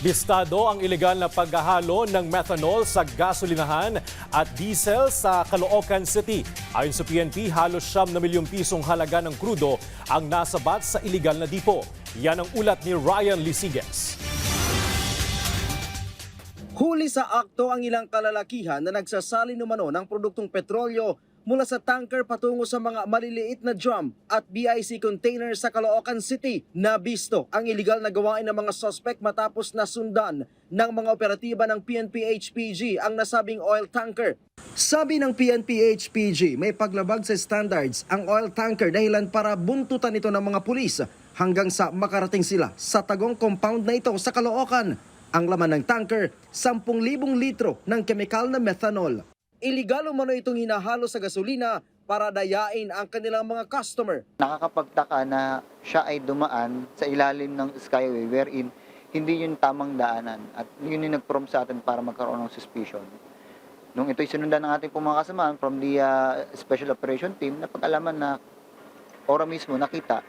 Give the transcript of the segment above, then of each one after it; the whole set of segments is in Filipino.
Listado ang ilegal na paghahalo ng methanol sa gasolinahan at diesel sa Caloocan City. Ayon sa PNP, halos 9 milyong pisong halaga ng krudo ang nasabat sa ilegal na dipo. Yan ang ulat ni Ryan Lisiges. Huli sa akto ang ilang kalalakihan na nagsasalin umano ng produktong petrolyo mula sa tanker patungo sa mga maliliit na drum at BIC container sa Caloocan City. Nabisto ang iligal na gawain ng mga suspect matapos nasundan ng mga operatiba ng PNP-HPG ang nasabing oil tanker. Sabi ng PNP-HPG, may paglabag sa standards ang oil tanker dahilan para buntutan ito ng mga pulis hanggang sa makarating sila sa tagong compound na ito sa Caloocan. Ang laman ng tanker, 10,000 litro ng chemical na methanol. Iligal umano itong hinahalo sa gasolina para dayain ang kanilang mga customer. Nakakapagtaka na siya ay dumaan sa ilalim ng skyway wherein hindi yun tamang daanan at yun yung nag-prompt sa atin para magkaroon ng suspicion. Nung ito'y sinundan ng ating mga kasamahan from the Special Operation Team, napag-alaman na ora mismo nakita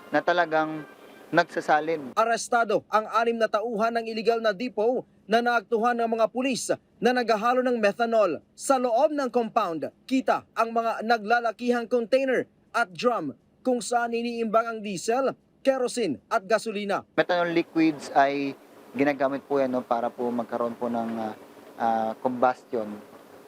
na talagang nagsasalin. Arestado ang 6 na tauhan ng iligal na dipo na naaktuhan ng mga pulis na naghahalo ng methanol. Sa loob ng compound, kita ang mga naglalakihang container at drum kung saan iniimbang ang diesel, kerosene at gasolina. Methanol liquids ay ginagamit po yan para po magkaroon po ng combustion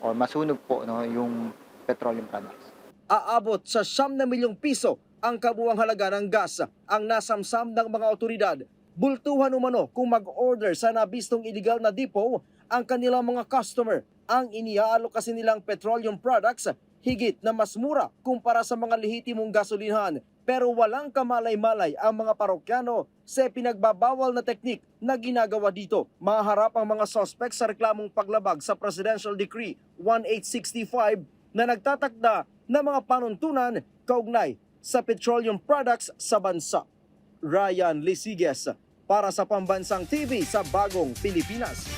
or masunog po yung petroleum products. Aabot sa 9 milyong piso ang kabuuang halaga ng gas ang nasamsam ng mga otoridad. Bultuhan umano kung mag-order sa nabistong iligal na dipo ang kanilang mga customer. Ang iniaalok kasi nilang petroleum products higit na mas mura kumpara sa mga lehitimong gasolinahan. Pero walang kamalay-malay ang mga parokyano sa pinagbabawal na teknik na ginagawa dito. Maharap ang mga suspect sa reklamong paglabag sa Presidential Decree 1865 na nagtatakda ng mga panuntunan kaugnay sa petroleum products sa bansa. Ryan Lisiges para sa Pambansang TV sa Bagong Pilipinas.